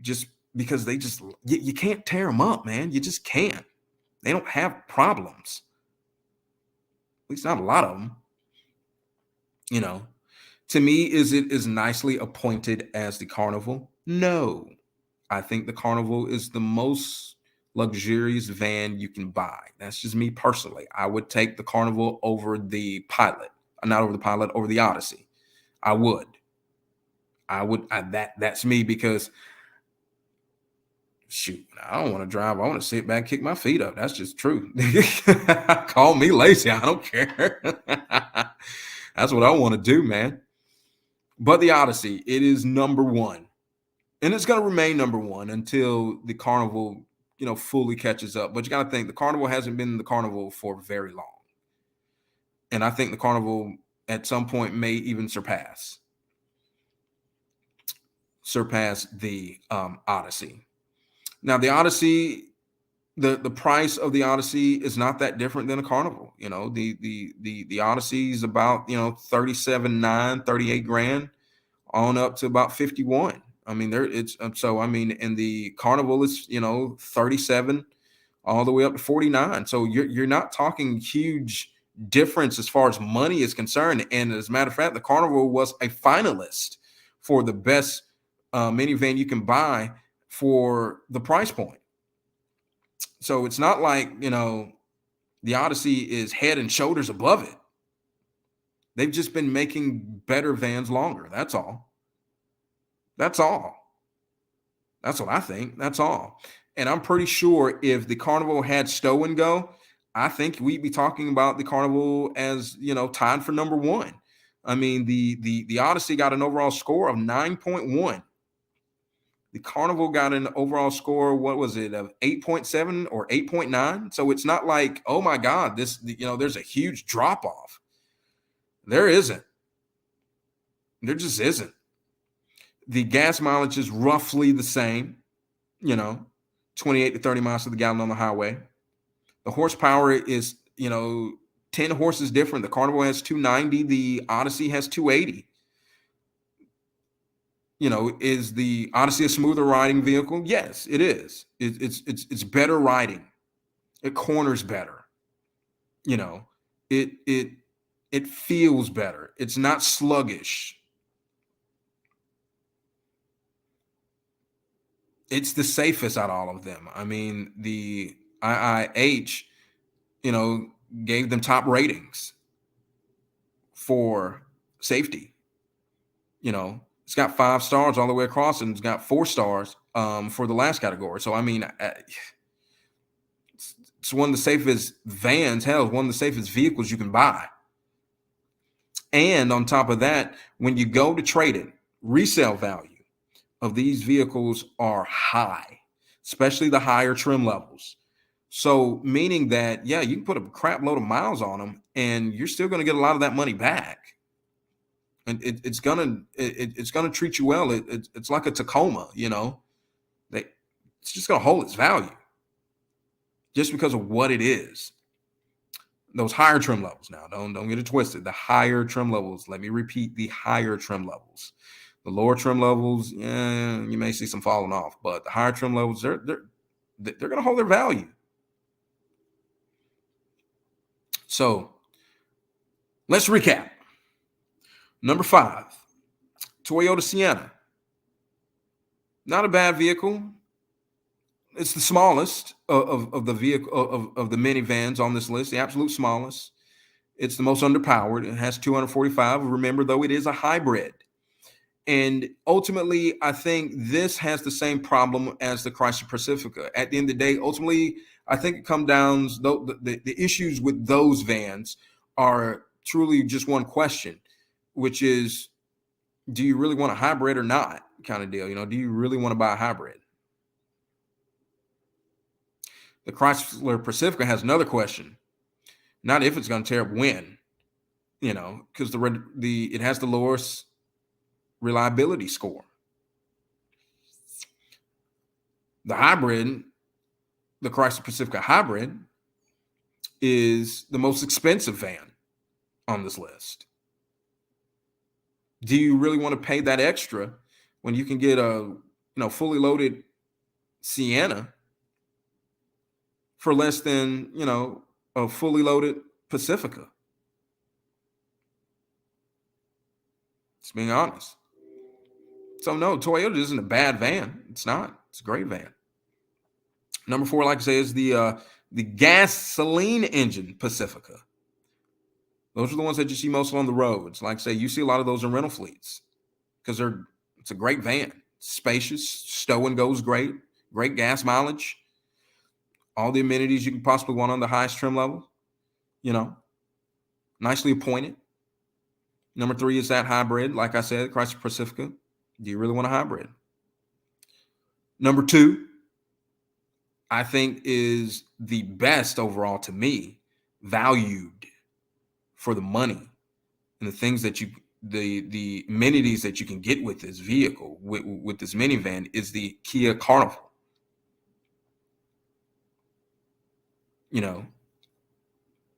Just because you can't tear them up, man. You just can't. They don't have problems. At least not a lot of them. You know, to me, is it as nicely appointed as the Carnival? No. I think the Carnival is the most luxurious van you can buy. That's just me personally. I would take the Carnival over the Pilot. Not over the Pilot, over the Odyssey. I would. That's me, because shoot, I don't want to drive. I want to sit back, kick my feet up. That's just true. Call me lazy. I don't care. That's what I want to do, man. But the Odyssey, it is number one. And it's going to remain number one until the Carnival, fully catches up. But you got to think, the Carnival hasn't been the Carnival for very long. And I think the Carnival at some point may even surpass the Odyssey. Now, the Odyssey, the price of the Odyssey is not that different than a Carnival. The Odyssey is about, 37.9, 38 grand on up to about 51. I mean, and the Carnival is, 37 all the way up to 49. So you're not talking huge difference as far as money is concerned. And as a matter of fact, the Carnival was a finalist for the best minivan you can buy for the price point. So it's not like, the Odyssey is head and shoulders above it. They've just been making better vans longer. That's all. That's all. That's what I think. That's all. And I'm pretty sure if the Carnival had stow and go, I think we'd be talking about the Carnival as, tied for number one. I mean, the Odyssey got an overall score of 9.1. The Carnival got an overall score, what was it, of 8.7 or 8.9? So it's not like, oh my God, there's a huge drop off. There isn't. There just isn't. The gas mileage is roughly the same, 28 to 30 miles to the gallon on the highway. The horsepower is, 10 horses different. The Carnival has 290. The Odyssey has 280. Is the Odyssey a smoother riding vehicle? Yes, it is. It's better riding. It corners better. It feels better. It's not sluggish. It's the safest out of all of them. I mean, the IIH, gave them top ratings for safety. It's got 5 stars all the way across, and it's got 4 stars for the last category. So, I mean, it's one of the safest vans. Hell, it's one of the safest vehicles you can buy. And on top of that, when you go to trade it, resale value of these vehicles are high, especially the higher trim levels. So meaning that, yeah, you can put a crap load of miles on them and you're still going to get a lot of that money back. And it's going to treat you well. It's like a Tacoma, it's just going to hold its value just because of what it is. Those higher trim levels now, don't get it twisted. The higher trim levels, let me repeat, the higher trim levels. The lower trim levels, you may see some falling off, but the higher trim levels, they're going to hold their value. So let's recap. Number 5, Toyota Sienna. Not a bad vehicle. It's the smallest of the vehicle of the minivans on this list, the absolute smallest. It's the most underpowered. It has 245. Remember, though, it is a hybrid. And ultimately, I think this has the same problem as the Chrysler Pacifica. At the end of the day, ultimately, I think it comes down, the issues with those vans are truly just one question, which is, do you really want a hybrid or not kind of deal? Do you really want to buy a hybrid? The Chrysler Pacifica has another question, not if it's going to tear up, when, because it has the lowest reliability score. The hybrid, the Chrysler Pacifica hybrid, is the most expensive van on this list. Do you really want to pay that extra when you can get a fully loaded Sienna for less than, a fully loaded Pacifica. Just being honest. So no, Toyota isn't a bad van. It's not. It's a great van. Number 4, like I say, is the gasoline engine Pacifica. Those are the ones that you see most on the roads. Like I say, you see a lot of those in rental fleets because it's a great van. Spacious, stow and goes great, great gas mileage, all the amenities you can possibly want on the highest trim level, nicely appointed. Number 3 is that hybrid. Like I said, Chrysler Pacifica. Do you really want a hybrid? Number 2, I think, is the best overall to me, valued for the money and the things that the amenities that you can get with this vehicle, with this minivan, is the Kia Carnival.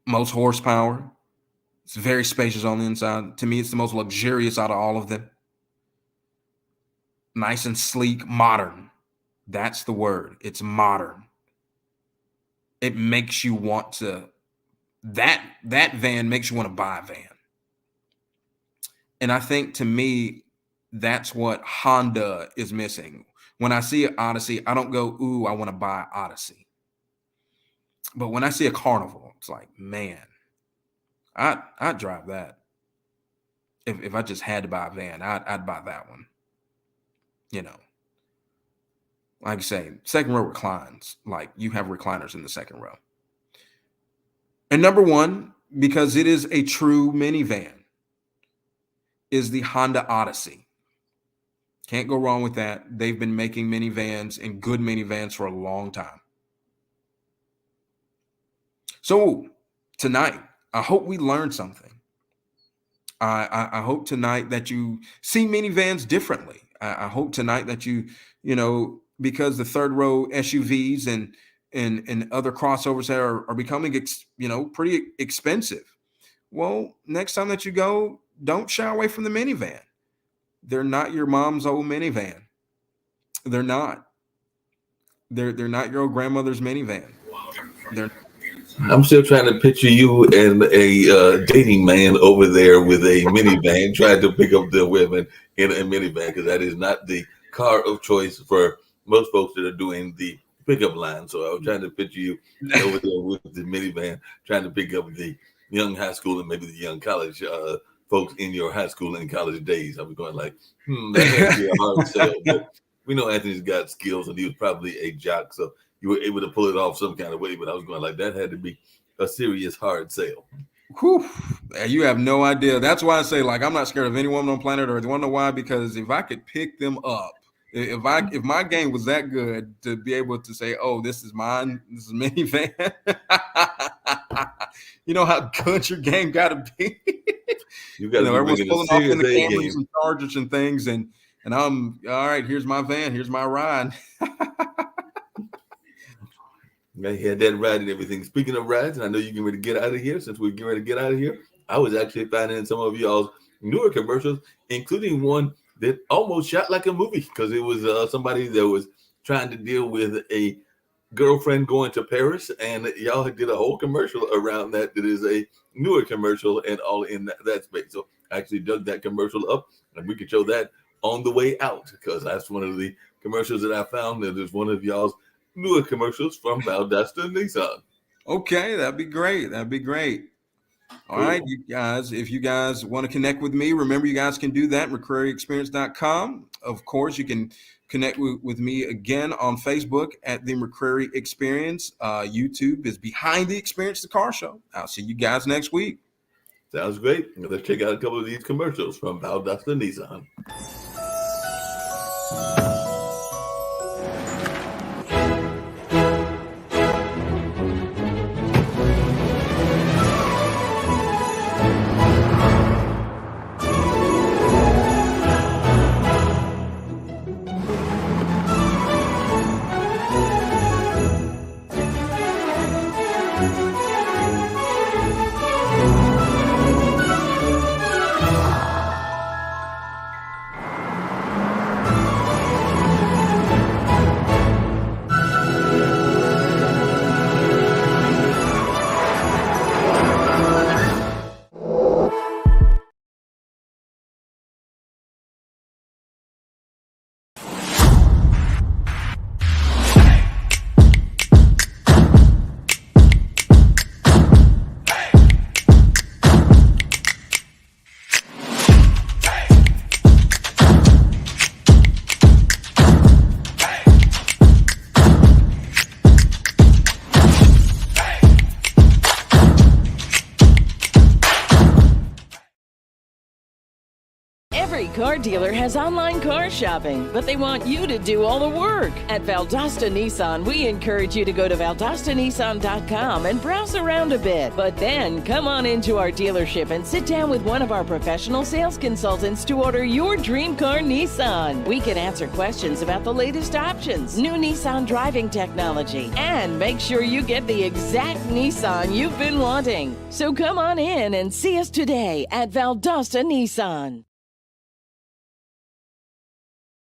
Most horsepower. It's very spacious on the inside. To me, it's the most luxurious out of all of them. Nice and sleek, modern. That's the word. It's modern. It makes you want to, that van makes you want to buy a van. And I think, to me, that's what Honda is missing. When I see an Odyssey, I don't go, ooh, I want to buy Odyssey. But when I see a Carnival, it's like, man, I'd drive that. If I just had to buy a van, I'd buy that one. Like I say, second row reclines. Like, you have recliners in the second row. And number 1, because it is a true minivan, is the Honda Odyssey. Can't go wrong with that. They've been making minivans and good minivans for a long time. So tonight, I hope we learned something. I hope tonight that you see minivans differently. I hope tonight that you because the third row SUVs and other crossovers are becoming, pretty expensive. Well, next time that you go, don't shy away from the minivan. They're not your mom's old minivan. They're not. They're not your old grandmother's minivan. I'm still trying to picture you and a dating man over there with a minivan trying to pick up the women in a minivan, because that is not the car of choice for most folks that are doing the pickup line. So I was trying to picture you over there with the minivan trying to pick up the young high school and maybe the young college folks in your high school and college days. I was going like, that has to be a hard sell. But we know Anthony's got skills and he was probably a jock, so you were able to pull it off some kind of way. But I was going like, that had to be a serious hard sale. Whew. You have no idea. That's why I say, like, I'm not scared of any woman on planet Earth. You want to know why? Because if I could pick them up, if my game was that good to be able to say, oh, this is mine, this is minivan. You know how good your game got to be. Everyone's pulling off in the cameras and chargers and things, and I'm all right. Here's my van. Here's my ride. I had that ride and everything. Speaking of rides, and I know you're getting ready to get out of here. Since we're getting ready to get out of here, I was actually finding some of y'all's newer commercials, including one that almost shot like a movie, because it was somebody that was trying to deal with a girlfriend going to Paris, and y'all did a whole commercial around that. That is a newer commercial and all in that space. So I actually dug that commercial up, and we could show that on the way out, because that's one of the commercials that I found that is one of y'all's newer commercials from Valdosta Nissan. Okay, that'd be great. All right, you guys, if you guys want to connect with me, remember you guys can do that, McCraryExperience.com. Of course, you can connect with me again on Facebook at the McCrary Experience. YouTube is Behind the Experience, the Car Show. I'll see you guys next week. Sounds great. Let's check out a couple of these commercials from Valdosta Nissan. car dealer has online car shopping, but they want you to do all the work. At Valdosta Nissan, we encourage you to go to valdostanissan.com and browse around a bit. But then come on into our dealership and sit down with one of our professional sales consultants to order your dream car Nissan. We can answer questions about the latest options, new Nissan driving technology, and make sure you get the exact Nissan you've been wanting. So come on in and see us today at Valdosta Nissan.